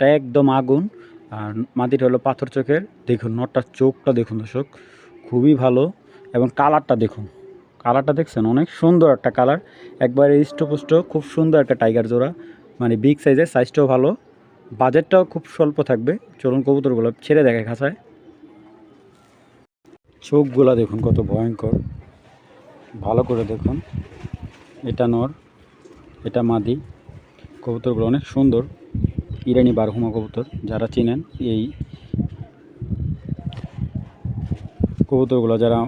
নরটা একদম আগুন, আর মাদিটা হলো পাথর চোখের। দেখুন নরটার চোখটা দেখুন দর্শক, খুবই ভালো। এবং কালারটা দেখুন, কালারটা দেখছেন, অনেক সুন্দর একটা কালার, একবারে হৃষ্টপুষ্ট, খুব সুন্দর একটা টাইগার জোড়া, মানে বিগ সাইজের, সাইজটাও ভালো, বাজেটটাও খুব স্বল্প থাকবে। চলুন কবুতরগুলো ছেড়ে দেখে খাঁচায়। চোখগুলা দেখুন কত ভয়ঙ্কর, ভালো করে দেখুন। এটা নর, এটা মাদি। কবুতরগুলো অনেক সুন্দর, ইরানি বারহুমা কবুতর। যারা চিনেন এই কবুতরগুলো, যারা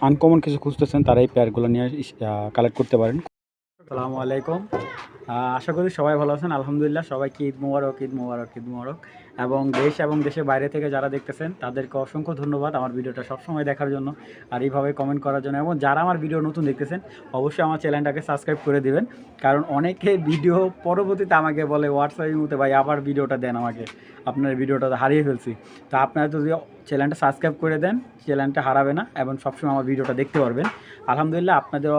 আনকমন কিছু খুঁজতেছেন, তারা এই পেয়ারগুলো নিয়ে কালেক্ট করতে পারেন। আসসালামু আলাইকুম, আশা করি সবাই ভালো আছেন। আলহামদুলিল্লাহ, সবাইকে ঈদ মোবারক, ঈদ মোবারক, ঈদ মোবারক। এবং দেশ এবং দেশের বাইরে থেকে যারা দেখতেছেন তাদেরকে অসংখ্য ধন্যবাদ আমার ভিডিওটা সবসময় দেখার জন্য আর এইভাবে কমেন্ট করার জন্য। এবং যারা আমার ভিডিও নতুন দেখতেছেন অবশ্যই আমার চ্যানেলটাকে সাবস্ক্রাইব করে দিবেন, কারণ অনেকে ভিডিও পরবর্তীতে আমাকে বলে হোয়াটসঅ্যাপের মধ্যে, ভাই আবার ভিডিওটা দেন আমাকে, আপনার ভিডিওটা হারিয়ে ফেলছি। তো আপনারা যদি চ্যানেলটা সাবস্ক্রাইব করে দেন, চ্যানেলটা হারাবে না এবং সবসময় আমার ভিডিওটা দেখতে পারবেন। আলহামদুলিল্লাহ, আপনাদের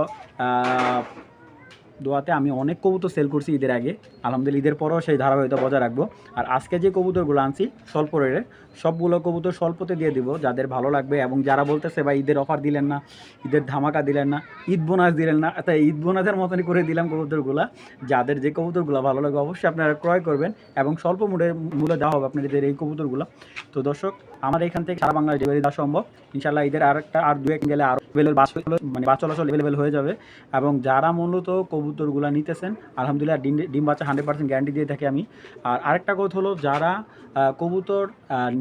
দোয়াতে আমি অনেক কবুতর সেল করছি ঈদের আগে। আলহামদুলিল্লাহ, ঈদের পরেও সেই ধারাবাহিকতা বজায় রাখবো। আর আজকে যে কবুতরগুলো আনছি স্বল্প রেটে, সবগুলো কবুতর স্বল্পতে দিয়ে দিব, যাদের ভালো লাগবে। এবং যারা বলতেছে ভাই ঈদের অফার দিলেন না, ঈদের ধামাকা দিলেন না, ঈদ বোনাস দিলেন না, তাই ঈদ বোনাসের মতনই করে দিলাম কবুতরগুলো। যাদের যে কবুতরগুলো ভালো লাগবে অবশ্যই আপনারা ক্রয় করবেন এবং স্বল্প মূল্যে দেওয়া হবে আপনাদের এই কবুতরগুলো। তো দর্শক, আমার এখান থেকে সারা বাংলায় ডেলিভারি দেওয়া সম্ভব ইনশাল্লাহ। ঈদের আর দু এক গেলে আরও বাস চলাচল এভেলেবেল হয়ে যাবে। এবং যারা মূলত কবুতরগুলো নিতেছেন আলহামদুলিল্লাহ ডিম বাচ্চা 100% গ্যারান্টি দিয়ে থাকি আমি। আর আরেকটা কথা হলো, যারা কবুতর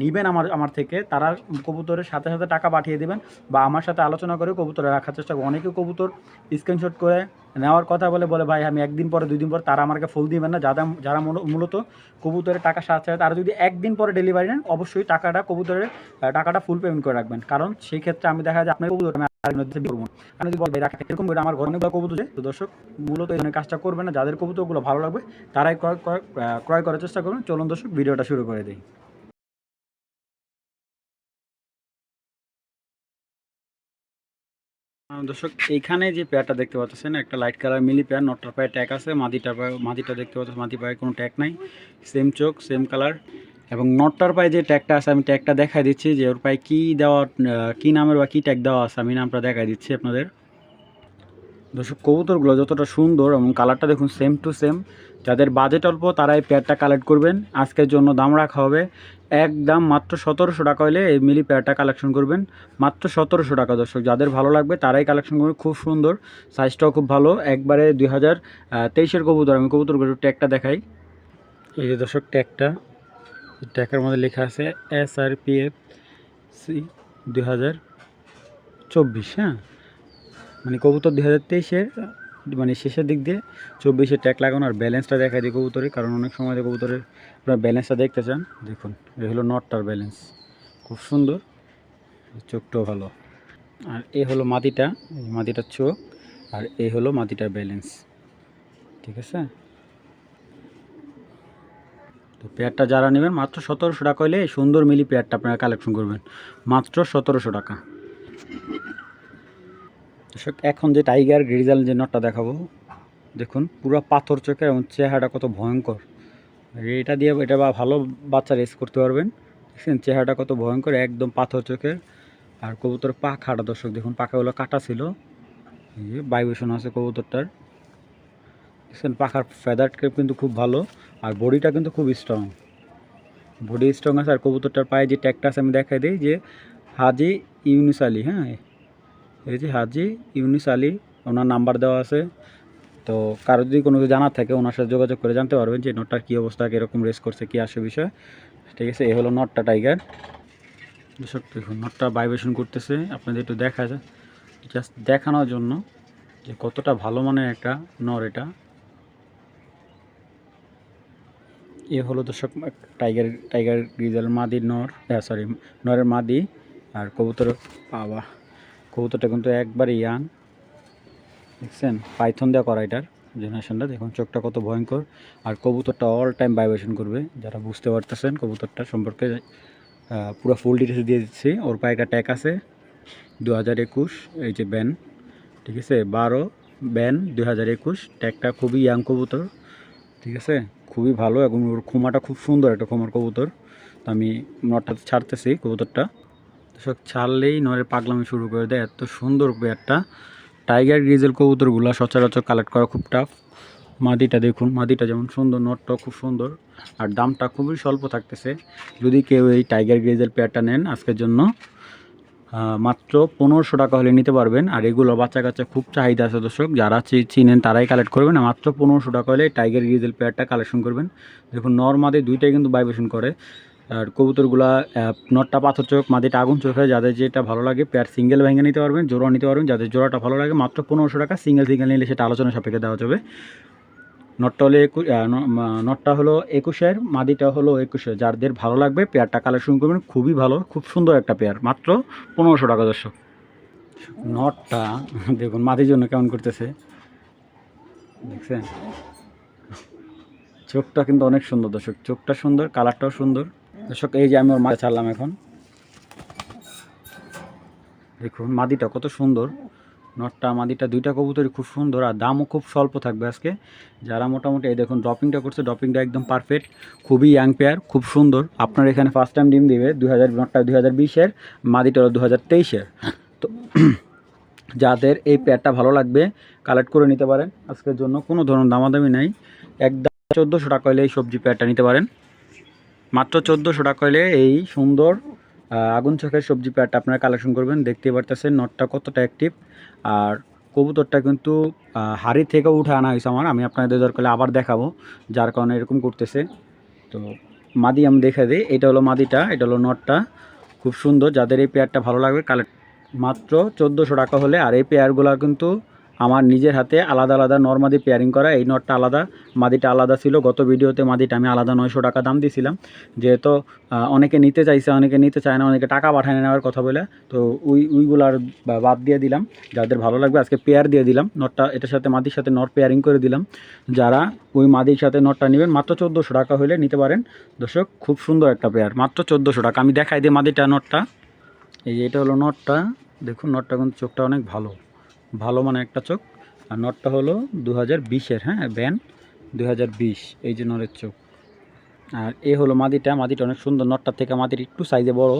নেবেন আমার থেকে, তারা কবুতরের সাথে সাথে টাকা পাঠিয়ে দেবেন বা আমার সাথে আলোচনা করে কবুতর রাখার চেষ্টা করবো। অনেকে কবুতর স্ক্রিনশট করে নেওয়ার কথা বলে ভাই আমি একদিন পরে 2 দিন পর, তারা আমাকে ফুল দিবেন না। যারা মূলত কবুতরের টাকা সাথে তারা যদি একদিন পরে ডেলিভারি নেন, অবশ্যই কবুতরের টাকাটা ফুল পেমেন্ট করে রাখবেন, কারণ সেই ক্ষেত্রে আমি দেখা যায় আপনার কবুতর আমি যদি বলবো এরকম করে আমার ঘরে অনেকগুলো কবুতর। তো দর্শক, মূলত এই ধরনের কাজটা করবে না। যাদের কবুতরগুলো ভালো লাগবে তারাই ক্রয় করার চেষ্টা করবেন। চলুন দর্শক, ভিডিওটা শুরু করে দিই। দর্শক, এইখানে যে পেয়ারটা দেখতে পাচ্ছেন, একটা লাইট কালার মিলি পেয়ার। নটটার পায়ে ট্যাগ আছে, মাদিটা দেখতে পাচ্ছেন, মাদি পায়ে কোনো ট্যাগ নাই, সেম চোখ সেম কালার। এবং নটটার পায়ে যে ট্যাগটা আছে, আমি ট্যাগটা দেখাই দিচ্ছি যে ওর পায়ে কী দেওয়া, কী নামের বা কী ট্যাগ দেওয়া আছে, আমি নামটা দেখাই দিচ্ছি আপনাদের। দর্শক, কবুতরগুলো যতটা সুন্দর এবং কালারটা দেখুন সেম টু সেম। যাদের বাজেট অল্প তারা এই পেয়ারটা কালেক্ট করবেন। আজকের জন্য দাম রাখা হবে একদম মাত্র 1700 টাকা হলে এই মিলি পেয়ারটা কালেকশন করবেন, মাত্র 1700 টাকা। দর্শক, যাদের ভালো লাগবে তারাই কালেকশন করবেন। খুব সুন্দর, সাইজটাও খুব ভালো, একবারে 2023-এর কবুতর। আমি কবুতরগুলো ট্যাগটা দেখাই। এই যে দর্শক, ট্যাগের মধ্যে লেখা আছে SRPFC 2024। হ্যাঁ, মানে কবুতর 2023-এর মানে শেষের দিক দিয়ে 24-এ ট্যাগ লাগানো। আর ব্যালেন্সটা দেখাই দিই কবুতরে, কারণ অনেক সময় কবুতরের আপনার ব্যালেন্সটা দেখতে চান। দেখুন, এ হলো নটটার ব্যালেন্স, খুব সুন্দর, চোখটাও ভালো। আর এ হলো মাদিটার চোখ, আর এই হলো মাদিটার ব্যালেন্স। ঠিক আছে, তো পেয়ারটা যারা নেবেন মাত্র 1700 টাকা হলে সুন্দর মিলি পেয়ারটা আপনারা কালেকশন করবেন, মাত্র 1700 টাকা। দর্শক, এখন যে টাইগার গ্রিজাল যে নটটা দেখাবো, দেখুন পুরো পাথর চোখে এবং চেহারাটা কত ভয়ঙ্কর। এটা দিয়ে এটা ভালো বাচ্চা রেস করতে পারবেন। দেখছেন চেহারাটা কত ভয়ঙ্কর, একদম পাথর চোখের। আর কবুতর পাখাটা দর্শক দেখুন, পাখাগুলো কাটা ছিল, এই যে ভাইব্রেশন আছে কবুতরটার। দেখছেন পাখার ফেদার ক্রেপ কিন্তু খুব ভালো, আর বডিটা কিন্তু খুব স্ট্রং, বডি স্ট্রং আছে। আর কবুতরটার পায়ে যে ট্যাগটা আছে আমি দেখাই দিই, যে হাজি ইউনুস আলী। হ্যাঁ, এই যে হাজি ইউনুস আলী, ওনার নাম্বার দেওয়া আছে। তো কারো যদি কোনো কিছু জানার থাকে ওনার সাথে যোগাযোগ করে জানতে পারবেন যে নটটার কী অবস্থা, কীরকম রেস করছে, কী আসে বিষয়। ঠিক আছে, এ হলো নটটা টাইগার। দর্শক দেখুন, নটটা ভাইব্রেশন করতেছে, আপনাদের একটু দেখা যায়, জাস্ট দেখানোর জন্য যে কতটা ভালো মানের একটা নর এটা। এ হলো দর্শক টাইগার গ্রিজাল মাদির নর, সরি নরের মাদি। আর কবুতরটা কিন্তু একবারে ইয়াং। দেখছেন পাইথন দেওয়া করা এটার জেনারেশনটা, দেখুন চোখটা কত ভয়ঙ্কর। আর কবুতরটা অল টাইম ভাইব্রেশন করবে। যারা বুঝতে পারতেছেন কবুতরটা সম্পর্কে পুরো ফুল ডিটেলস দিয়ে দিচ্ছি। ওর পায়ে একটা ট্যাগ আছে 2021, এই যে ব্যান, ঠিক আছে 12 ব্যান 2021। ট্যাগটা খুবই ইয়াং কবুতর, ঠিক আছে, খুবই ভালো এবং ওর খোমাটা খুব সুন্দর একটা খোমার কবুতর। তো আমি নটটা ছাড়তেছি কবুতরটা। দর্শক ছাড়লেই নরের পাগলামি শুরু করে দেয়, এত সুন্দর পেয়ারটা। টাইগার গ্রিজেল কবুতরগুলো সচরাচর কালেক্ট করা খুব টাফ। মাদিটা দেখুন, মাদিটা যেমন সুন্দর, নটটাও খুব সুন্দর, আর দামটা খুবই স্বল্প থাকতেছে। যদি কেউ এই টাইগার গ্রিজেল পেয়ারটা নেন আজকের জন্য মাত্র 1500 টাকা হলে নিতে পারবেন। আর এগুলো বাচ্চা কাচ্চা খুব চাহিদা আছে দর্শক, যারা চিনেন তারাই কালেক্ট করবেন। মাত্র 1500 টাকা হলে টাইগার গ্রিজেল পেয়ারটা কালেকশন করবেন। দেখুন নর মাদি দুইটাই কিন্তু ভাইব্রেশন করে। আর কবুতরগুলা নটটা পাথর চোখ, মাদিটা আগুন চোখে, যাদের যেটা ভালো লাগে পেয়ার সিঙ্গেল ভেঙে নিতে পারবেন, জোড়া নিতে পারবেন। যাদের জোড়াটা ভালো লাগে মাত্র 1500 টাকা, সিঙ্গেল নিলে সেটা আলোচনা সাপেক্ষে দেওয়া যাবে। নটটা হলো নটটা হলো 21-এর, মাদিটা হলো 21-এর। যাদের ভালো লাগবে পেয়ারটা কালেকশন করবেন, খুবই ভালো, খুব সুন্দর একটা পেয়ার, মাত্র 1500 টাকা দর্শক। নটটা দেখুন মাদির জন্য কেমন করতেছে, দেখছেন? চোখটা কিন্তু অনেক সুন্দর দর্শক, চোখটা সুন্দর, কালারটাও সুন্দর দর্শক। এই যে আমি ওর মাথা ছাড়লাম এখন, দেখুন মাদিটা কত সুন্দর। নটটা মাদিটা দুইটা কবুতরই খুব সুন্দর, আর দামও খুব স্বল্প থাকবে আজকে। যারা মোটামুটি এই দেখুন ড্রপিংটা করছে, ড্রপিংটা একদম পারফেক্ট, খুবই ইয়াং পেয়ার, খুব সুন্দর। আপনার এখানে ফার্স্ট টাইম ডিম দিবে নটটা 2020-এর, মাদিটা হলো 2023-এর। তো যাদের এই পেয়ারটা ভালো লাগবে কালেক্ট করে নিতে পারেন আজকের জন্য, কোনো ধরনের দামাদামি নাই। একদম 1400 টাকা হলে এই সবজি পেয়ারটা নিতে পারেন। মাত্র 1400 টাকা হলে এই সুন্দর আগুন চোখের সবজি পেয়ারটা আপনারা কালেকশন করবেন। দেখতে পারতেছেন নটটা কতটা অ্যাক্টিভ, আর কবুতরটা কিন্তু হাড়ি থেকে উঠে আনা হয়েছে আমার, আমি আপনাদের দরকার আবার দেখাবো, যার কারণে এরকম করতেছে। তো মাদি আমি দেখে দিই, এটা হলো মাদিটা, এটা হলো নটটা, খুব সুন্দর। যাদের এই পেয়ারটা ভালো লাগবে কালেক্ট মাত্র 1400 টাকা হলে। আর এই পেয়ারগুলো কিন্তু আমার নিজের হাতে আলাদা আলাদা নরমাদি পেয়ারিং করা। এই নটটা আলাদা, মাদিটা আলাদা ছিল। গত ভিডিওতে মাদিটা আমি আলাদা 900 টাকা দাম দিয়েছিলাম, যেহেতু অনেকে নিতে চাইছে, অনেকে নিতে চায় না, অনেকে টাকা পাঠায় নেওয়ার কথা বলে, তো ওইগুলার বাদ দিয়ে দিলাম। যাদের ভালো লাগবে আজকে পেয়ার দিয়ে দিলাম, নটটা এটার সাথে মাদির সাথে নট পেয়ারিং করে দিলাম। যারা ওই মাদির সাথে নটটা নেবেন মাত্র 1400 টাকা হলে নিতে পারেন দর্শক। খুব সুন্দর একটা পেয়ার, মাত্র 1400 টাকা। আমি দেখাই দিই মাদিটা, নটটা এই যে এটা হলো নটটা, দেখুন নটটা কিন্তু চোখটা অনেক ভালো, ভালো মানে একটা চোখ। আর নটটা হলো 2020-এর, হ্যাঁ ব্যান 2020, এই যে নরের চোখ। আর এ হলো মাদিটা, মাদিটা অনেক সুন্দর, নটটার থেকে মাদির একটু সাইজে বড়।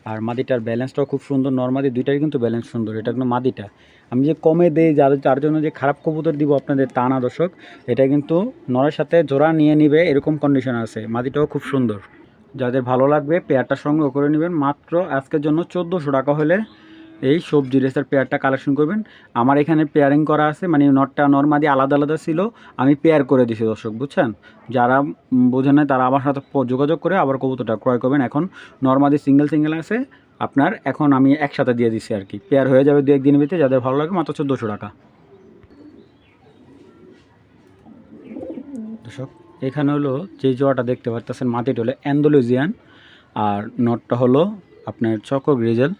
আর মাদিটার ব্যালেন্সটাও খুব সুন্দর, নরমাদি দুইটাই কিন্তু ব্যালেন্স সুন্দর। এটা কিন্তু মাদিটা আমি যে কমে দেই যার জন্য যে খারাপ কবুতর দিব আপনাদের তা না দর্শক, এটা কিন্তু নরের সাথে জোড়া নিয়ে নিবে এরকম কন্ডিশন আছে। মাদিটাও খুব সুন্দর, যাদের ভালো লাগবে পেয়ারটা সংগ্রহ করে নেবেন। মাত্র আজকের জন্য 1400 টাকা হলে এই সবজি রেসের পেয়ারটা কালেকশন করবেন। আমার এখানে পেয়ারিং করা আছে, মানে নটটা নরমাদি আলাদা আলাদা ছিল, আমি পেয়ার করে দিছি দর্শক, বুঝছেন? যারা বোঝেন না তারা আমার সাথে যোগাযোগ করে আবার কবুতরটা ক্রয় করবেন। এখন নরমাদি সিঙ্গেল আছে আপনার, এখন আমি একসাথে দিয়ে দিছি আর কি, পেয়ার হয়ে যাবে 2-1 দিনের ভিতরে। যাদের ভালো লাগে মাত্র 1400 টাকা দর্শক। এখানে হলো যে জোড়াটা দেখতে পাচ্ছেন, মাটিটা হলো অ্যান্ডালুজিয়ান, আর নটটা হলো আপনার চকো গ্রিজেল,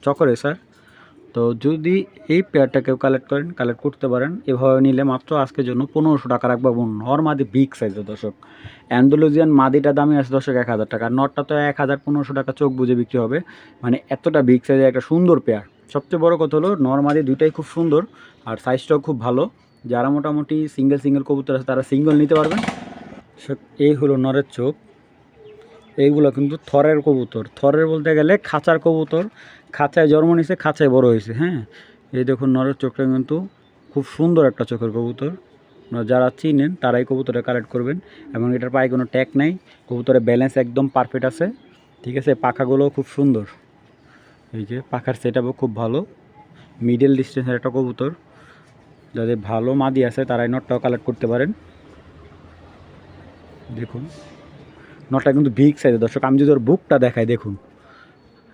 চকো রেসার। তো যদি এই পেয়ারটা কেউ কালেক্ট করেন, কালেক্ট করতে পারেন। এভাবে নিলে মাত্র আজকের জন্য 1500 টাকা রাখবো। নর মাদি বিগ সাইজের দর্শক, অ্যান্ডালুজিয়ান মাদিটা দামে আছে দর্শক 1000 টাকা, নটটা তো 1500 টাকা চোখ বুঝে বিক্রি হবে। মানে এতটা বিগ সাইজের একটা সুন্দর পেয়ার। সবচেয়ে বড় কথা হলো নর মাদি দুইটাই খুব সুন্দর, আর সাইজটাও খুব ভালো। যারা মোটামুটি সিঙ্গেল কবুতর আছে তারা সিঙ্গেল নিতে পারবেন। এই হলো নরের চোখ, এইগুলো কিন্তু থরের কবুতর, থরের বলতে গেলে খাঁচার কবুতর, খাঁচায় জন্ম নিছে, খাঁচায় বড় হয়েছে। হ্যাঁ, এই দেখুন নরের চোখটা কিন্তু খুব সুন্দর একটা চোখের কবুতর। যারা চিনেন তারাই কবুতরে কালেক্ট করবেন। এবং এটার পায়ে কোনো ট্যাগ নেই, কবুতরের ব্যালেন্স একদম পারফেক্ট আছে, ঠিক আছে? পাখাগুলোও খুব সুন্দর, এই যে পাখার সেট আপও খুব ভালো। মিডল ডিস্টেন্সের একটা কবুতর, যাদের ভালো মাদি আছে তারাই নটটাও কালেক্ট করতে পারেন। দেখুন নটটা কিন্তু বিগ সাইজ দর্শক, আমি যদি ওর বুকটা দেখাই, দেখুন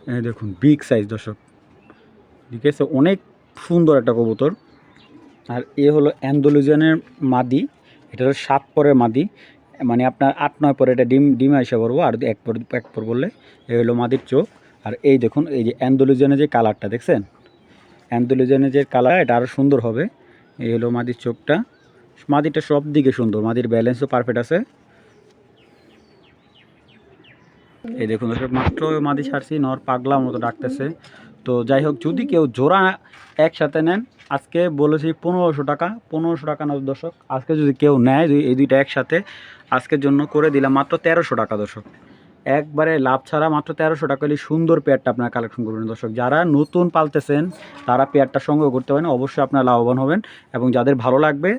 এই দেখুন বিগ সাইজ দর্শক, ঠিক আছে? অনেক সুন্দর একটা কবুতর। আর এ হলো অ্যান্ডালুজিয়ানের মাদি, এটা হলো 7 পরের মাদি, মানে আপনার 8-9 পরে এটা ডিমে এসে পড়বো, আর এক পর বললে এই হলো মাদির চোখ। আর এই দেখুন এই যে অ্যান্ডালুজিয়ানের যে কালারটা দেখছেন, অ্যান্ডালুজিয়ানের যে কালার এটা আরও সুন্দর হবে। এই হলো মাদির চোখটা, মাদিটা সব দিকে সুন্দর, মাদির ব্যালেন্সও পারফেক্ট আছে। এই দেখুন দর্শক মাত্র মাদি ছাড়ছি, নর পাগলা মতো ডাকতেছে। তো তো যাই হোক, যদি কেউ জোড়া একসাথে নেন, আজকে বলেছি 1500 টাকা, 1500 টাকা না দর্শক, আজকে যদি কেউ নেয় এই দুইটা একসাথে, আজকের জন্য করে দিলাম মাত্র 1300 টাকা দর্শক। একবারে লাভ ছাড়া মাত্র 1300 টাকা হলে সুন্দর পেয়ারটা আপনারা কালেকশন করবেন দর্শক। যারা নতুন পালতেছেন তারা পেয়ারটা সংগ্রহ করতে পারেন, অবশ্যই আপনারা লাভবান হবেন, এবং যাদের ভালো লাগবে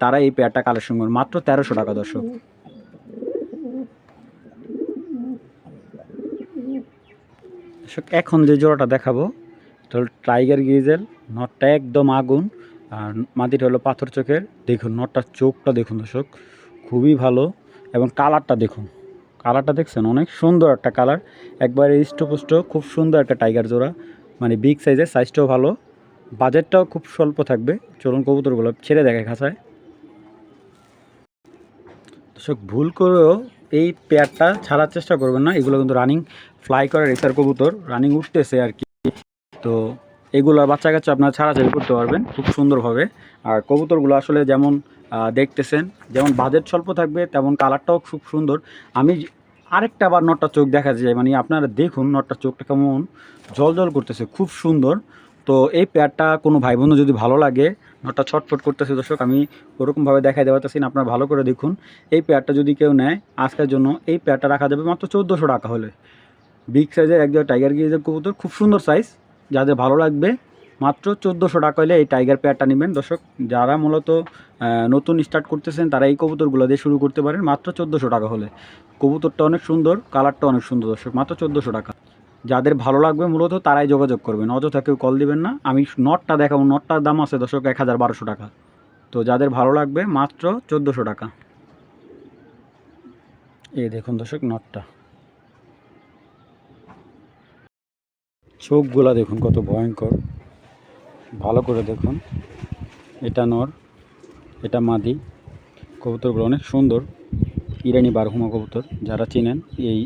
তারা এই পেয়ারটা কালেকশন করবেন মাত্র 1300 টাকা দর্শক। এখন যে জোড়াটা দেখাবো এটা হলো টাইগার গ্রিজেল, নটটা একদম আগুন, আর মাটিটা হলো পাথর চোখের। দেখুন নটটার চোখটা দেখুন দর্শক, খুবই ভালো, এবং কালারটা দেখুন, কালারটা দেখছেন অনেক সুন্দর একটা কালার, একবারে হৃষ্টপুষ্ট, খুব সুন্দর একটা টাইগার জোড়া, মানে বিগ সাইজের, সাইজটাও ভালো, বাজেটটাও খুব স্বল্প থাকবে। চলুন কবুতরগুলো ছেড়ে দেখে খাঁচায়। দর্শক ভুল করেও এই পেয়ারটা ছাড়ার চেষ্টা করবেন না, এগুলো কিন্তু রানিং ফ্লাই করে রেসার কবুতর, রানিং উঠতেছে আর কি। তো এগুলোর বাচ্চা কাচ্চা আপনারা ছাড়াছাড়ি করতে পারবেন খুব সুন্দরভাবে। আর কবুতরগুলো আসলে যেমন দেখতেছেন, যেমন বাজেট স্বল্প থাকবে তেমন কালারটাও খুব সুন্দর। আমি আরেকটা আবার নটটা চোখ দেখা যায়, মানে আপনারা দেখুন নটটা চোখটা কেমন জল জল করতেছে, খুব সুন্দর। তো এই পেয়ারটা কোনো ভাই বন্ধু যদি ভালো লাগে, নটটা ছটফট করতেছে দর্শক, আমি ওরকমভাবে দেখাই দেওয়া পারতেছি না, আপনারা ভালো করে দেখুন। এই পেয়ারটা যদি কেউ নেয় আজকের জন্য, এই পেয়ারটা রাখা যাবে মাত্র 1400 টাকা হলে। বিগ সাইজের একজন টাইগার গ্রিজের কবুতর, খুব সুন্দর সাইজ, যাদের ভালো লাগবে মাত্র 1400 টাকা হলে এই টাইগার পেয়ারটা নেবেন দর্শক। যারা মূলত নতুন স্টার্ট করতেছেন তারা এই কবুতরগুলো দিয়ে শুরু করতে পারেন মাত্র 1400 টাকা হলে। কবুতরটা অনেক সুন্দর, কালারটা অনেক সুন্দর দর্শক, মাত্র 1400 টাকা। যাদের ভালো লাগবে মূলত তারাই যোগাযোগ করবেন, অযথা কেউ কল দিবেন না। আমি নটটা দেখাবো, নটটার দাম আছে দর্শক 1200 টাকা। তো যাদের ভালো লাগবে মাত্র 1400 টাকা। এই দেখুন দর্শক নটটা, চোখগুলা দেখুন কত ভয়ঙ্কর, ভালো করে দেখুন। এটা নর, এটা মাদি, কবুতরগুলো অনেক সুন্দর, ইরানি বারহুমা কবুতর। যারা চিনেন এই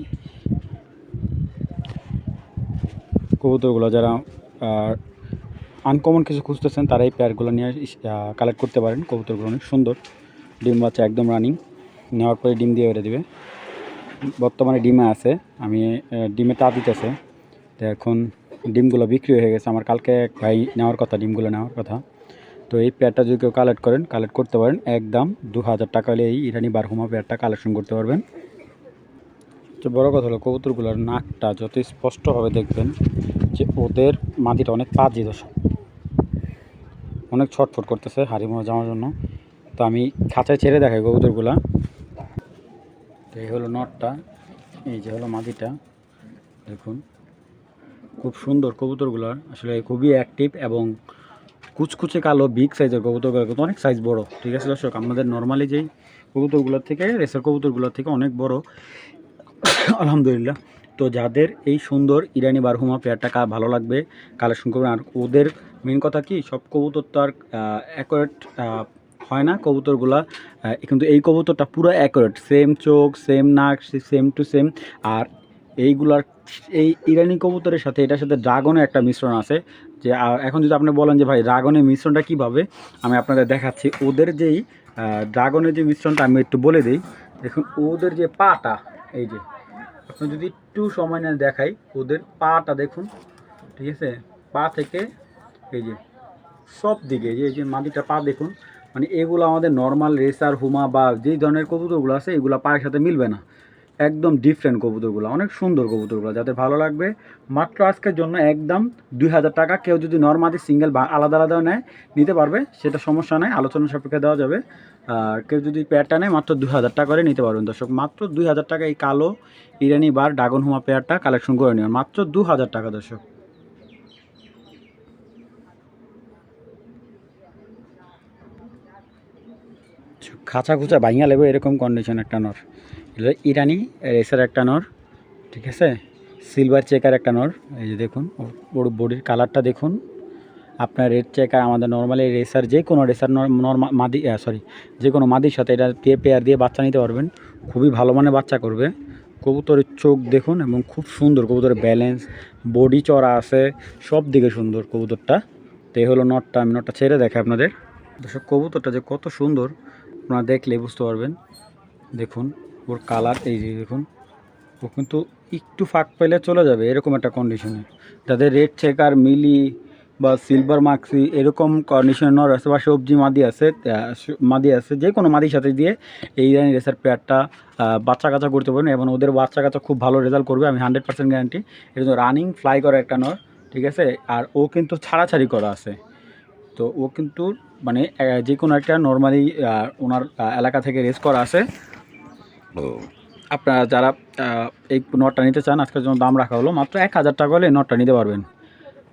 কবুতরগুলো, যারা আনকমন কিছু খুঁজতেছেন তারা এই পেয়ারগুলো নিয়ে কালেক্ট করতে পারেন। কবুতরগুলো অনেক সুন্দর, ডিম বাচ্চা একদম রানিং, নেওয়ার পরে ডিম দিয়ে বেড়ে দেবে। বর্তমানে ডিমে আছে, আমি ডিমে তা দিতেছে, তো এখন ডিমগুলো বিক্রি হয়ে গেছে। আমার কালকে এক ভাই নেওয়ার কথা, ডিমগুলো নেওয়ার কথা। তো এই পেয়ারটা যদি কেউ কালেক্ট করতে পারেন, একদম 2000 টাকা হলে এই ইরানি বারহুমা পেয়ারটা কালেকশন করতে পারবেন। তো বড় কথা হলো কবুতরগুলোর নাকটা যত স্পষ্টভাবে দেখবেন যে ওদের মাটিটা অনেক পাজি দর্শক, অনেক ছটফট করতেছে হাড়ি মোড়া যাওয়ার জন্য। তো আমি খাঁচায় ছেড়ে দেখাই কবুতরগুলা। তো এই হলো নটটা, এই যে হলো মাটিটা, দেখুন খুব সুন্দর কবুতরগুলার, আসলে খুবই অ্যাক্টিভ এবং কুচকুচে কালো, বিগ সাইজের কবুতরগুলো কিন্তু অনেক সাইজ বড়। ঠিক আছে দর্শক, আমাদের নর্মালি যেই কবুতরগুলোর থেকে, রেসার কবুতরগুলোর থেকে অনেক বড় আলহামদুলিল্লাহ। তো যাদের এই সুন্দর ইরানি বারহুমা পেয়ারটা ভালো লাগবে কালেকশন করবেন। আর ওদের মেন কথা কি, সব কবুতর তো আর অ্যাকুরেট হয় না কবুতরগুলা, কিন্তু এই কবুতরটা পুরো অ্যাকুরেট, সেম চোখ, সেম নাক, সেম টু সেম। আর এইগুলার, এই ইরানি কবুতরের সাথে এটার সাথে ড্রাগনের একটা মিশ্রণ আছে। যে এখন যদি আপনি বলেন যে ভাই ড্রাগনের মিশ্রণটা কীভাবে, আমি আপনাদের দেখাচ্ছি। ওদের যেই ড্রাগনের যে মিশ্রণটা আমি একটু বলে দিই। দেখুন ওদের যে পাটা, এই যে আপনি যদি একটু সময় নিয়ে দেখাই, ওদের পাটা দেখুন, ঠিক আছে, পা থেকে এই যে সব দিকে এই যে মাটিটা পা দেখুন, মানে এগুলো আমাদের নর্মাল রেসার হুমা বা যেই ধরনের কবুতরগুলো আছে এগুলো পায়ের সাথে মিলবে না, একদম ডিফারেন্ট কবুতরগুলো, অনেক সুন্দর কবুতরগুলো। যাদের ভালো লাগবে মাত্র আজকের জন্য একদম 2000 টাকা। কেউ যদি নর্মালি সিঙ্গেল বা আলাদা আলাদাও নেয় নিতে পারবে, সেটা সমস্যা নেই, আলোচনা সাপেক্ষে দেওয়া যাবে। আর কেউ যদি পেয়ারটা নেয় মাত্র 2000 টাকা করে নিতে পারবেন দর্শক, মাত্র 2000 টাকা এই কালো ইরানি বার ড্রাগন হুমা পেয়ারটা কালেকশন করে নেবেন মাত্র 2000 টাকা দর্শক। খাঁচা খুচা ভাঙিয়া লেবে এরকম কন্ডিশন একটা নর, এটা ইরানি রেসার একটা নর, ঠিক আছে, সিলভার চেকার একটা নর। এই যে দেখুন ওর বডির কালারটা দেখুন। আপনার রেড চেকার আমাদের নর্মালি রেসার, যে কোনো রেসার মাদি, যে কোনো মাদির সাথে এটা পেয়ার দিয়ে বাচ্চা নিতে পারবেন, খুবই ভালো মানের বাচ্চা করবে। কবুতরের চোখ দেখুন এবং খুব সুন্দর, কবুতরের ব্যালেন্স, বডি চড়া আছে, সব দিকে সুন্দর কবুতরটা। তো এই হলো নটটা, আমি নটটা ছেড়ে দেখে আপনাদের। দর্শক কবুতরটা যে কত সুন্দর আপনারা দেখলে বুঝতে পারবেন। দেখুন ওর কালার, এই যে দেখুন, ও কিন্তু একটু ফাঁক পেলে চলে যাবে এরকম একটা কন্ডিশনে। যাদের রেড চেকার মিলি বা সিলভার মাক্সি এরকম কন্ডিশনে নর আছে বা সবজি মাদি আছে যে কোনো মাদির সাথে দিয়ে এই ইরানি রেসার পেয়ারটা বাচ্চা কাচ্চা করতে পারবেন এবং ওদের বাচ্চা কাচ্চা খুব ভালো রেজাল্ট করবে, আমি 100% গ্যারান্টি। এটা তো রানিং ফ্লাই করা একটা নর, ঠিক আছে। আর ও কিন্তু ছাড়াছাড়ি করা আছে, তো ও কিন্তু মানে যে কোনো একটা নর্মালি ওনার এলাকা থেকে রেস করা আছে। আপনারা যারা এই নটটা নিতে চান আজকের জন্য দাম রাখা হলো মাত্র 1000 টাকা হলে এই নটটা নিতে পারবেন।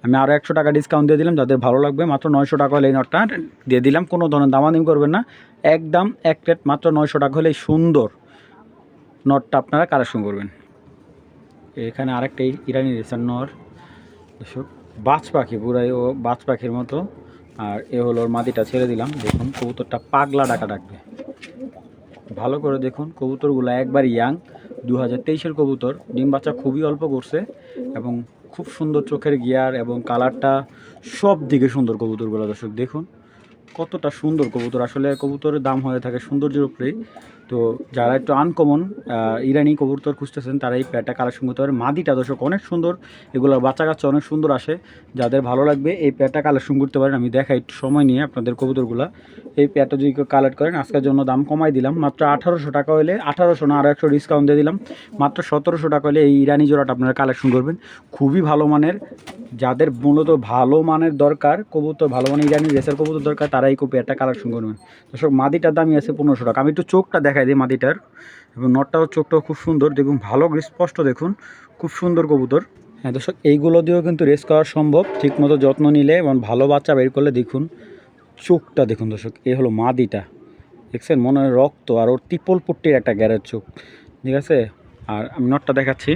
আমি আরও 100 টাকা ডিসকাউন্ট দিয়ে দিলাম, যাদের ভালো লাগবে মাত্র 900 টাকা হলে এই নটটা দিয়ে দিলাম। কোনো ধরনের দামাদামি করবেন না, একদম এক রেট মাত্র 900 টাকা হলে এই সুন্দর নটটা আপনারা কালেকশন করবেন। এখানে আরেকটা ইরানি রেসার নর, বাজ পাখি পুরাই ও বাজ পাখির মতো। আর এ হলো ওর মাদিটা ছেড়ে দিলাম, দেখুন কবুতরটা পাগলা ডাকা ডাকবে। ভালো করে দেখুন কবুতরগুলো একবার ইয়াং 2023-এর কবুতর, ডিম বাচ্চা খুবই অল্প করছে এবং খুব সুন্দর চোখের গিয়ার এবং কালারটা সব দিকে সুন্দর কবুতরগুলো। দর্শক দেখুন কতটা সুন্দর কবুতর, আসলে কবুতরের দাম হয়ে থাকে সৌন্দর্যের উপরেই। তো যারা একটু আনকমন ইরানি কবুতর খুঁজতেছেন তারা এই প্যাডটা কালেকশন করতে পারে। মাদিটা দর্শক অনেক সুন্দর, এগুলোর বাচ্চা কাচ্চা অনেক সুন্দর আসে, যাদের ভালো লাগবে এই প্যাডটা কালেকশন করতে পারেন। আমি দেখাই একটু সময় নিয়ে আপনাদের কবুতরগুলো। এই প্যাডটা যদি কেউ কালেক্ট করেন আজকের জন্য দাম কমাই দিলাম, মাত্র 1800 টাকা হলে 1800 না আরও 100 ডিসকাউন্ট দিয়ে দিলাম, মাত্র 1700 টাকা হলে এই ইরানি জোড়াটা আপনারা কালেকশন করবেন। খুবই ভালো মানের, যাদের মূলত ভালো মানের দরকার কবুতর, ভালো মানের ইরানি রেসার কবুতর দরকার, তারা এই প্যাডটা কালেকশন করবেন। দর্শক মাদিটার দামই আছে 1500 টাকা। আমি একটু চোখটা দেখাই দিই মাদিটার, এবং নটটাও চোখটাও খুব সুন্দর, দেখুন ভালো স্পষ্ট, দেখুন খুব সুন্দর কবুতর। হ্যাঁ দর্শক এইগুলো দিয়েও কিন্তু রেস করা সম্ভব, ঠিকমতো যত্ন নিলে এবং ভালো বাচ্চা বের করলে। দেখুন চোখটা দেখুন দর্শক, এই হলো মাদিটা, দেখছেন মনে হয় রক্ত, আর ওর ত্রিপল পট্টির একটা গ্যারের চোখ, ঠিক আছে। আর আমি নটটা দেখাচ্ছি,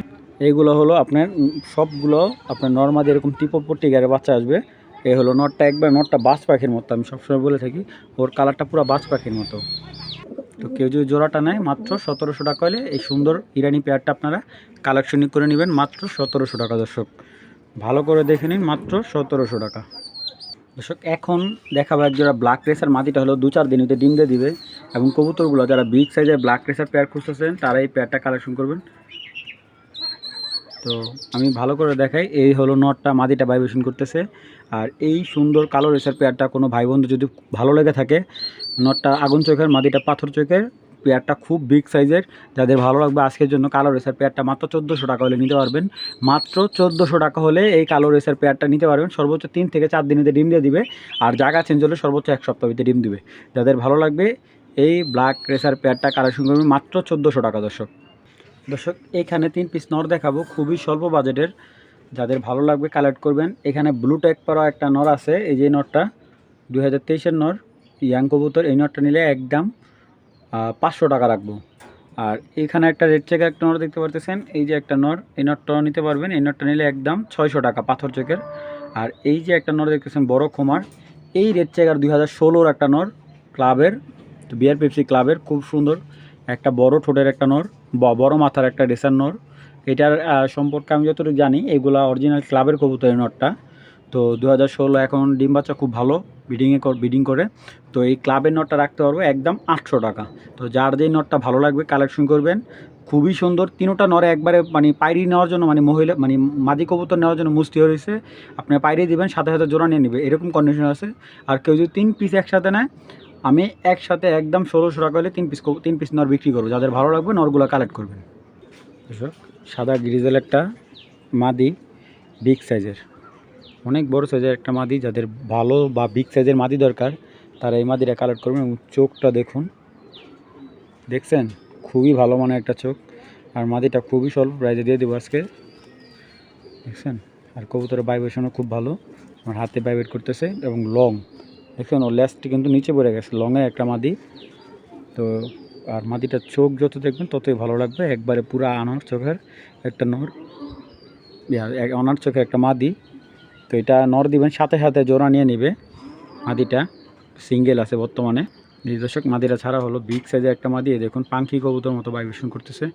এইগুলো হলো আপনার সবগুলো আপনার নর্মালি এরকম ত্রিপল পট্টি গ্যারের বাচ্চা আসবে। এই হলো নটটা, একবার নটটা বাজ পাখির মতো, আমি সবসময় বলে থাকি ওর কালারটা পুরো বাজ পাখির মতো। তো কেউ যদি জোড়াটা নেয় মাত্র 1700 টাকা হলে এই সুন্দর ইরানি পেয়ারটা আপনারা কালেকশন করে নেবেন, মাত্র 1700 টাকা। দর্শক ভালো করে দেখে নিন, মাত্র 1700 টাকা। দর্শক এখন দেখাবো এক জোড়া ব্ল্যাক রেসার মাদিটা হলো 2-4 দিনেতে ডিম দিয়ে দিবে, এবং কবুতরগুলো যারা বিগ সাইজের ব্ল্যাক রেসার পেয়ার খুঁজতেছেন তারা এই পেয়ারটা কালেকশন করবেন। তো আমি ভালো করে দেখাই, এই হলো নটটা, মাদিটা ভাইব্রেশন করতেছে। আর এই সুন্দর কালো রেসার পেয়ারটা কোনো ভাই বন্ধু যদি ভালো লেগে থাকে, নটটা আগুন চোখের, মাদিটা পাথর চোখের, পেয়ারটা খুব বিগ সাইজের, যাদের ভালো লাগবে আজকের জন্য কালো রেসার পেয়ারটা মাত্র 1400 টাকা হলে নিতে পারবেন। মাত্র 1400 টাকা হলে এই কালো রেসার পেয়ারটা নিতে পারবেন। সর্বোচ্চ 3 থেকে 4 দিনেতে ডিম দিয়ে দিবে, আর জায়গা চেঞ্জ হলে সর্বোচ্চ 1 সপ্তাহ ভিতরে ডিম দিবে। যাদের ভালো লাগবে এই ব্ল্যাক রেসার পেয়ারটা কালেকশন করবেন মাত্র 1400 টাকা। দর্শক এখানে 3 পিস নর দেখাবো, খুবই স্বল্প বাজেটের, যাদের ভালো লাগবে কালেক্ট করবেন। এখানে ব্লু টেক পাওয়া একটা নর আছে, এই যে নরটা 2023-এর নর, ইয়াং কবুতর। এই নরটা নিলে একদম 500 টাকা রাখবো। আর এখানে একটা রেড চেকের একটা নর দেখতে পারতেছেন, এই যে একটা নর, এই নরটাও নিতে পারবেন। এই নরটা নিলে একদম 600 টাকা পাথর চোখের। আর এই যে একটা নর দেখতেছেন বড় খোমার, এই রেড চেকার 2016-র একটা নর, ক্লাবের বিআর পেপসি ক্লাবের, খুব সুন্দর একটা বড় ঠোঁটের একটা নর, বড় মাথার একটা রেসার নর। এটার সম্পর্কে আমি যতটুকু জানি এগুলা অরিজিনাল ক্লাবের কবুতর এই নরটা। তো 2016 এখন ডিম বাচ্চা খুব ভালো ব্রিডিং করে। তো এই ক্লাবের নটটা রাখতে পারবো একদম 800 টাকা। তো যার যেই নটটা ভালো লাগবে কালেকশন করবেন, খুবই সুন্দর। তিনোটা নরে একবারে মানে পায়রি নেওয়ার জন্য, মানে মহিলা মানে মাদি কবুতর নেওয়ার জন্য মুস্তি হয়েছে, আপনি পায়রি দিবেন সাথে সাথে জোড়া নিয়ে নেবে, এরকম কন্ডিশন আছে। আর কেউ যদি 3 পিস একসাথে নেয়, আমি একসাথে একদম 1600 টাকা হলে 3 পিস নর বিক্রি করবো। যাদের ভালো লাগবে নরগুলো কালেক্ট করবেন। সাদা গ্রিজেল একটা মাদি, বিগ সাইজের, অনেক বড় সাইজের একটা মাদি, যাদের ভালো বা বিগ সাইজের মাদি দরকার তারা এই মাদিটা কালেক্ট করবেন। এবং চোখটা দেখুন, দেখছেন খুবই ভালো মানের একটা চোখ। আর মাদিটা খুবই স্বল্প প্রাইজে দিয়ে দেবো আজকে, দেখছেন। আর কবুতরের ভাইব্রেশনও খুব ভালো, আমার হাতে ভাইব্রেট করতেছে। এবং লং দেখছেন, ও লেজটি কিন্তু নিচে পড়ে গেছে, লংয়ের একটা মাদি। তো আর মাদিটার চোখ যত দেখবেন ততই ভালো লাগবে, একবারে পুরো আনার চোখের একটা নর, অনার চোখের একটা মাদি। তো এটা নর দিবেন সাথে সাথে জোড়া নিয়ে নেবে। মাদিটা সিঙ্গেল আছে বর্তমানে। দর্শক মাদিটা ছাড়া হলো বিগ সাইজের একটা মাদি, দেখুন পাঙ্কি কবুতর মতো ভাইব্রেশন করতেছে।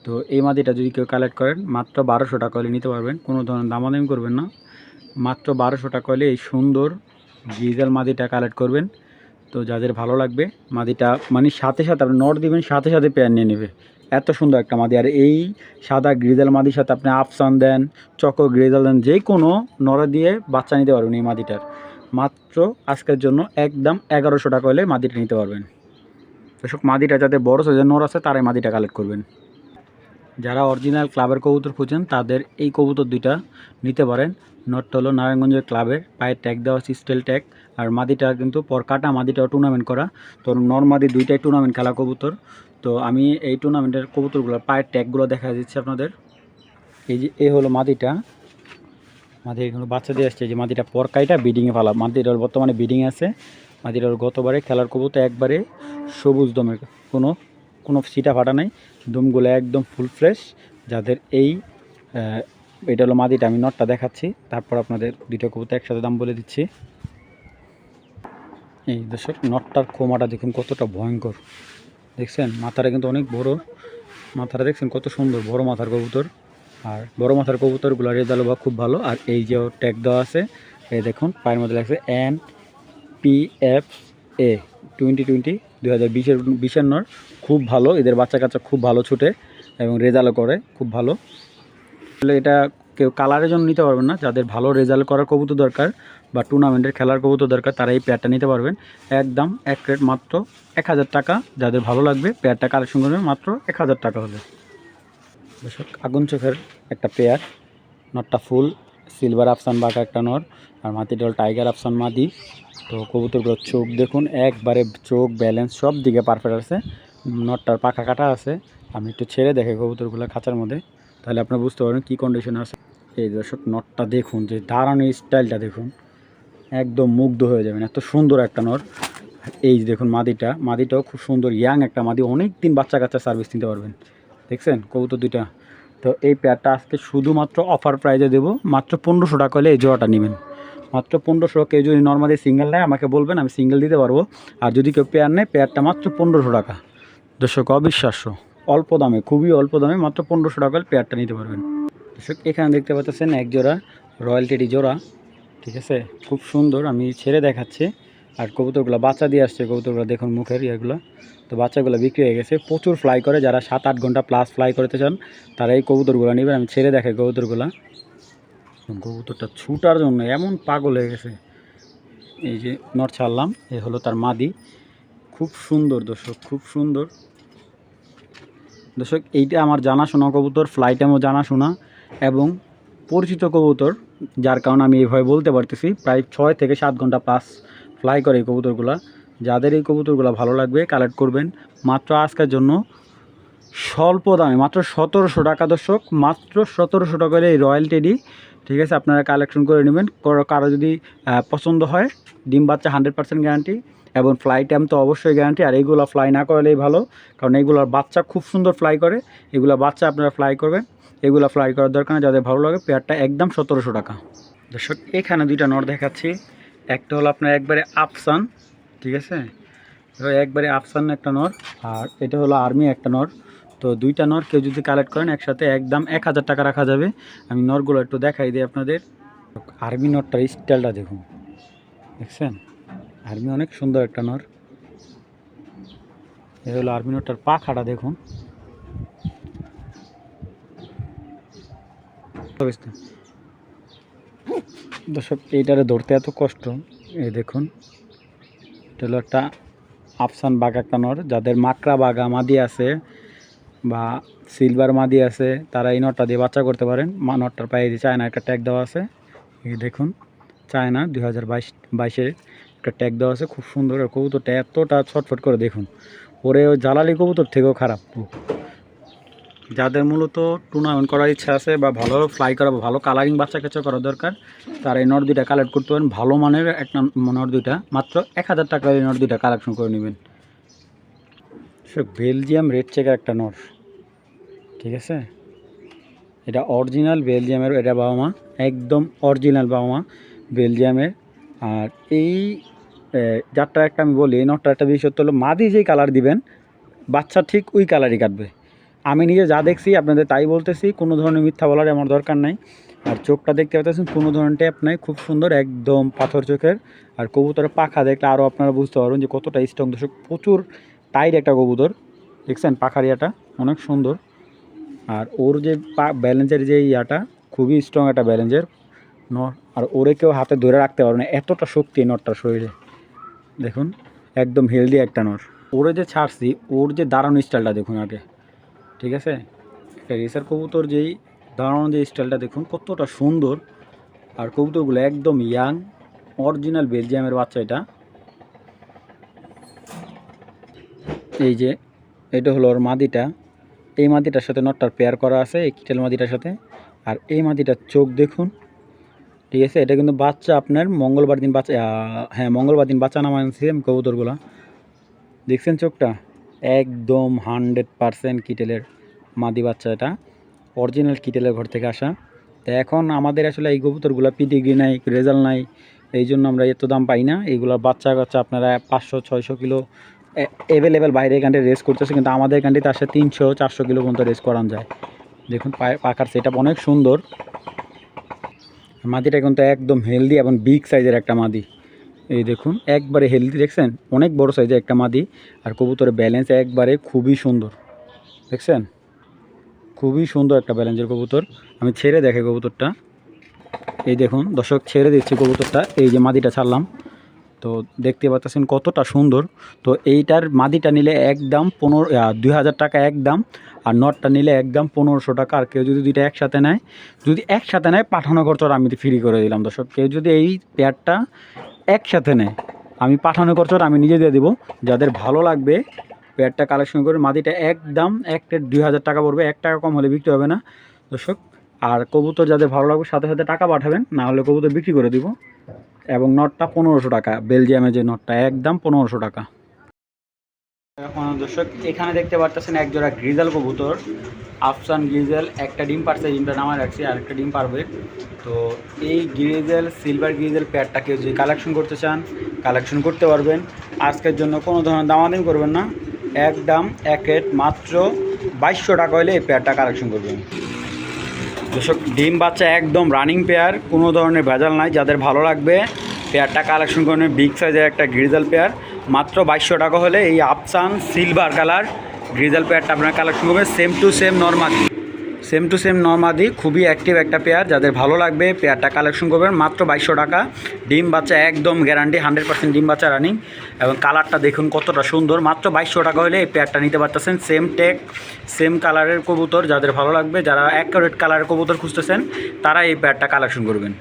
তো এই মাদিটা যদি কেউ কালেক্ট করেন মাত্র 1200 টাকা হলে নিতে পারবেন, কোনো ধরনের দামাদামি করবেন না, মাত্র 1200 টাকা হলে এই সুন্দর ডিজেল মাদিটা কালেক্ট করবেন। তো যাদের ভালো লাগবে মাদিটা মানে সাথে সাথে আপনি নট দিবেন সাথে সাথে পেয়ার নিয়ে নেবে, এত সুন্দর একটা মাদি। আর এই সাদা গ্রিজেল মাদির সাথে আপনি আফসান দেন, চকো গ্রিজেল দেন, যে কোনো নড়া দিয়ে বাচ্চা নিতে পারবেন এই মাদিটার। মাত্র আজকের জন্য একদম 1100 টাকা হলে মাদিটা নিতে পারবেন। দর্শক, মাদিটা যাতে বড় সাইজের নর আছে তারাই মাদিটা কালেক্ট করবেন। যারা অরিজিনাল ক্লাবের কবুতর খুঁজেন তাদের এই কবুতর দুইটা নিতে পারেন। নটটা হলো নারায়ণগঞ্জের ক্লাবের, পায়ে ট্যাগ দেওয়া আছে স্টিল ট্যাগ। আর মাদিটা কিন্তু পর কাটা, মাদিটাও টুর্নামেন্ট করা। তো নর মাদি দুইটাই টুর্নামেন্ট খেলা কবুতর। তো আমি এই টুর্নামেন্টের কবুতরগুলো পায়ের ট্যাগগুলো দেখা দিচ্ছি আপনাদের। এই যে এই হলো মাদিটা, মাদি এখানে বাচ্চা দিয়ে আসছে। যে মাদিটা পর কাইটা বিডিংয়ে ফালা, মাদিটার বর্তমানে বিডিং আছে। মাদিটার গতবারে খেলার কবুতর একবারে সবুজ দমের, কোনো সিটা ফাটা নাই, দমগুলো একদম ফুল ফ্রেশ। যাদের এই এটা হলো মাদিটা, আমি নটটা দেখাচ্ছি, তারপর আপনাদের দুইটা কবুতর একসাথে দাম বলে দিচ্ছি। এই দর্শক, নটটার খোমাটা দেখুন কতটা ভয়ঙ্কর, দেখছেন? মাথাটা কিন্তু অনেক বড়, মাথাটা দেখছেন কত সুন্দর, বড় মাথার কবুতর। আর বড় মাথার কবুতরগুলো রেজাল্ট বা খুব ভালো। আর এই যে ট্যাগ দেওয়া আছে, এই দেখুন পায়ের মধ্যে লাগছে NPFA 2020 নর, খুব ভালো। এদের বাচ্চা কাচ্চা খুব ভালো ছুটে এবং রেজাল্টও করে খুব ভালো। এটা কেউ কালারের জন্য নিতে পারবেন না। যাদের ভালো রেজাল্ট করার কবুতর দরকার বা টুর্নামেন্টের খেলার কবুতর দরকার তারা এই পেয়ারটা নিতে পারবেন। একদম এক রেট মাত্র 1000 টাকা। যাদের ভালো লাগবে পেয়ারটা কালেকশন করবেন মাত্র 1000 টাকা হলে। দর্শক, আগুন চোখের একটা পেয়ার, নটটা ফুল সিলভার আফসান বাঁকা একটা নর, আর মাটি ডল টাইগার আফসান মাদি। তো কবুতরগুলোর চোখ দেখুন, একবারে চোখ ব্যালেন্স সব দিকে পারফেক্ট আছে। নটটার পাখা কাটা আছে, আমি একটু ছেড়ে দেখে কবুতরগুলো খাঁচার মধ্যে, তাহলে আপনি বুঝতে পারবেন কী কন্ডিশন আছে। এই দর্শক, নটটা দেখুন, যে দাঁড়ানো স্টাইলটা দেখুন, একদম মুগ্ধ হয়ে যাবেন, এত সুন্দর একটা নর। এই যে দেখুন মাদিটাও খুব সুন্দর, ইয়াং একটা মাদি, অনেক দিন বাচ্চা কাচ্চা সার্ভিস নিতে পারবেন। দেখছেন কবুতর দুইটা? তো এই পেয়ারটা আজকে শুধুমাত্র অফার প্রাইজে দেবো, মাত্র 1500 টাকা হলে এই জোড়াটা নেবেন। মাত্র 1500। কেউ যদি নর্মালি সিঙ্গেল নেয় আমাকে বলবেন, আমি সিঙ্গেল দিতে পারবো। আর যদি কেউ পেয়ার নেয়, পেয়ারটা মাত্র 1500 টাকা। দর্শক, অবিশ্বাস্য অল্প দামে, খুবই অল্প দামে মাত্র 1500 টাকা হলে পেয়ারটা নিতে পারবেন। দর্শক, এখানে দেখতে পাচ্ছেন এক জোড়া রয়্যাল টেডি জোড়া, ঠিক আছে? খুব সুন্দর, আমি ছেড়ে দেখাচ্ছি। আর কবুতরগুলো বাচ্চা দিয়ে আসছে, কবুতরগুলো দেখুন মুখের ইয়েগুলো। তো বাচ্চাগুলো বিক্রি হয়ে গেছে, প্রচুর ফ্লাই করে। যারা 7-8 ঘন্টা প্লাস ফ্লাই করতে চান তারা এই কবুতরগুলো নেবেন। আমি ছেড়ে দেখাই কবুতরগুলো। কবুতরটা ছুটার জন্য এমন পাগল হয়ে গেছে। এই যে নট ছাড়লাম, এ হলো তার মাদি, খুব সুন্দর দর্শক, খুব সুন্দর। দর্শক, এইটা আমার জানাশোনা কবুতর, ফ্লাই টাইমও জানাশোনা এবং পরিচিত কবুতর, যার কারণে আমি এইভাবে বলতে পারতেছি। প্রায় 6 থেকে 7 ঘন্টা প্লাস ফ্লাই করে এই কবুতরগুলো। যাদের এই কবুতরগুলো ভালো লাগবে কালেক্ট করবেন মাত্র আজকের জন্য স্বল্প দামে, মাত্র 1700 টাকা। দর্শক, মাত্র 1700 টাকা এই রয়্যাল টেডি, ঠিক আছে? আপনারা কালেকশন করে নেবেন। কারো যদি পছন্দ হয়, ডিম বাচ্চা 100% গ্যারান্টি এবং ফ্লাই টাইম তো অবশ্যই গ্যারান্টি। আর এইগুলো ফ্লাই না করলেই ভালো, কারণ এইগুলোর বাচ্চা খুব সুন্দর ফ্লাই করে। এগুলো বাচ্চা আপনারা ফ্লাই করবেন, এগুলো ফ্লাই করার দরকার না। যাদের ভালো লাগে পেয়ারটা একদম 1700 টাকা। দর্শক, এখানে দুইটা নর দেখাচ্ছি। একটা হলো আপনার একবারে আফসান, ঠিক আছে? একবারে আফসান একটা নর, আর এটা হলো আর্মি একটা নর। তো দুইটা নর কেউ যদি কালেক্ট করেন একসাথে একদম 1000 টাকা রাখা যাবে। আমি নরগুলো একটু দেখাই দিই আপনাদের। আর্মি নরটার স্টাইলটা দেখুন, দেখছেন? আর্মি অনেক সুন্দর একটা নর। এ হলো আর্মি নরটার পাখাটা দেখুন। দর্শক, এইটারে ধরতে এত কষ্ট। এই দেখুন, এটা হলো একটা আফসান বাঘ একটা নর। যাদের মাকড়া বাঘা মাদি আছে বা সিলভার মাদি আছে তারা এই নটটা দিয়ে বাচ্চা করতে পারেন। নটটার পায়ে দিয়ে চায়না একটা ট্যাগ দেওয়া আছে, এই দেখুন, চায়না 2022-এর একটা ট্যাগ দেওয়া আছে, খুব সুন্দর। আর কবুতরটা এতটা ছটফট করে দেখুন, ওরে ওই জ্বালালি কবুতর থেকেও খারাপ। যাদের মূলত টুর্নামেন্ট করার ইচ্ছা আছে বা ভালো ফ্লাই করা বা ভালো কালারিং বাচ্চা কাচ্চা করা দরকার, তারা এই নট দুইটা কালেক্ট করতে পারেন। ভালো মানের একটা নট দুইটা মাত্র 1000 টাকার এই নট দুইটা কালেকশন করে নেবেন। সে বেলজিয়াম রেড চেকার একটা নট, ঠিক আছে? এটা অরিজিনাল বেলজিয়ামের, এটা বাবা মা, একদম অরিজিনাল বাবা মা বেলজিয়ামের। আর এই যারটা একটা আমি বলি, এই নটটা একটা বিশেষত্ব হলো মাদি যেই কালার দিবেন বাচ্চা ঠিক ওই কালারই কাটবে। আমি নিজে যা দেখছি আপনাদের তাই বলতেছি, কোনো ধরনের মিথ্যা বলার আমার দরকার নাই। আর চোখটা দেখতে পাচ্ছেন, কোনো ধরনের ট্যাপ নাই, খুব সুন্দর, একদম পাথর চোখের। আর কবুতরের পাখা দেখলে আরও আপনারা বুঝতে পারবেন যে কতটা স্ট্রং। দর্শক, প্রচুর টাইট একটা কবুতর, দেখছেন পাখারিয়াটা অনেক সুন্দর। আর ওর যে ব্যালেন্সের যে ইয়াটা খুবই স্ট্রং একটা ব্যালেন্সের নর, আর ওরে কেউ হাতে ধরে রাখতে পারবে না, এতটা শক্তি নরটার শরীরে। দেখুন একদম হেলদি একটা নর। ওরে যে ছাড়ছি ওর যে দাঁড়ানো স্টাইলটা দেখুন আগে, ঠিক আছে? একটা রেসার কবুতর যেই দাঁড়ানো যে স্টাইলটা দেখুন কতটা সুন্দর। আর কবুতরগুলো একদম ইয়াং, অরিজিনাল বেলজিয়ামের বাচ্চা এটা। এই যে এটা হলো ওর মাদিটা, এই মাদিটার সাথে নটটার পেয়ার করা আছে এই কিটেল মাদিটার সাথে। আর এই মাদিটার চোখ দেখুন, ঠিক আছে? এটা কিন্তু বাচ্চা আপনার মঙ্গলবার দিন বাচ্চা, হ্যাঁ মঙ্গলবার দিন বাচ্চা নামাইছে কবুতরগুলো। দেখছেন চোখটা? একদম 100% কিটেলের মাদি বাচ্চা, এটা অরিজিনাল কিটেলের ঘর থেকে আসা। তো এখন আমাদের আসলে এই কবুতরগুলো পিটিগ্রি নাই, রেজাল্ট নাই, এই জন্য আমরা এত দাম পাই না। এইগুলোর বাচ্চা কাচ্চা আপনারা 500-600 কিলো অ্যাভেলেবেল বাইরে কান্ট্রি রেস করতেছে, কিন্তু আমাদের কান্ট্রিতে আসে 300-400 কিলো পর্যন্ত রেস করানো যায়। দেখুন পাখার সেট আপ অনেক সুন্দর। মাদিটা কিন্তু একদম হেলদি এবং বিগ সাইজের একটা মাদি। এই দেখুন একবারে হেলদি, দেখছেন? অনেক বড় সাইজের একটা মাদি। আর কবুতরের ব্যালেন্স একবারে খুবই সুন্দর, দেখছেন? খুবই সুন্দর একটা ব্যালেন্সের কবুতর। আমি ছেড়ে দেখে কবুতরটা, এই দেখুন দর্শক ছেড়ে দিচ্ছি কবুতরটা। এই যে মাদিটা ছাড়লাম, তো দেখতে পাচ্ছেন কতটা সুন্দর। তো এইটার মাদিটা নিলে একদম 2000 টাকা একদম, আর নটটা নিলে একদম 1500 টাকা। আর কেউ যদি দুইটা একসাথে নেয়, যদি একসাথে নেয় পাঠানো খরচ আমি ফ্রি করে দিলাম দর্শক। কেউ যদি এই পেয়ারটা একসাথে নেয় আমি পাঠানো খরচ আমি নিজে দিয়ে দেবো। যাদের ভালো লাগবে পেয়ারটা কালেকশন করে, মাদিটা একদম এক প্লেট 2000 টাকা পড়বে, 1 টাকা কম হলে বিক্রি হবে না দর্শক। আর কবুতর যাদের ভালো লাগবে সাথে সাথে টাকা পাঠাবেন, না হলে কবুতর বিক্রি করে দিব। এবং নটটা 1500 টাকা, বেলজিয়ামের যে নটটা একদম 1500 টাকা। এখন দর্শক এখানে দেখতে পারতেছেন এক জোড়া গ্রিজেল কবুতর, আফসান গ্রিজেল। একটা ডিম পারছে, ডিমটা নামায় রাখছি, আর একটা ডিম পারবে। তো এই গ্রিজেল সিলভার গ্রিজেল পেয়ারটাকে যদি কালেকশন করতে চান কালেকশন করতে পারবেন। আজকের জন্য কোনো ধরনের দামাদামি করবেন না, একদম এক রেট মাত্র 2200 টাকা হলে এই পেয়ারটা কালেকশন করবেন দর্শক। ডিম বাচ্চা একদম রানিং পেয়ার, কোনো ধরনের ভেজাল নাই। যাদের ভালো লাগবে পেয়ারটা কালেকশন করবেন, বিগ সাইজের একটা গ্রিজেল পেয়ার মাত্র 2200 টাকা হলে এই আফসান সিলভার কালার গ্রিজেল পেয়ারটা আপনারা কালেকশন করবেন। সেম টু সেম নর্মাদি, খুবই অ্যাক্টিভ একটা পেয়ার। যাদের ভালো লাগবে পেয়ারটা কালেকশন করবেন মাত্র 2200 টাকা। ডিম বাচ্চা একদম গ্যারান্টি, 100% ডিম বাচ্চা রানিং। এবং কালারটা দেখুন কতটা সুন্দর, মাত্র 2200 টাকা হলে এই পেয়ারটা নিতে পারতেছেন। সেম টেক সেম কালারের কবুতর, যাদের ভালো লাগবে, যারা অ্যাকুরেট কালারের কবুতর খুঁজতেছেন তারা এই পেয়ারটা কালেকশন করবেন।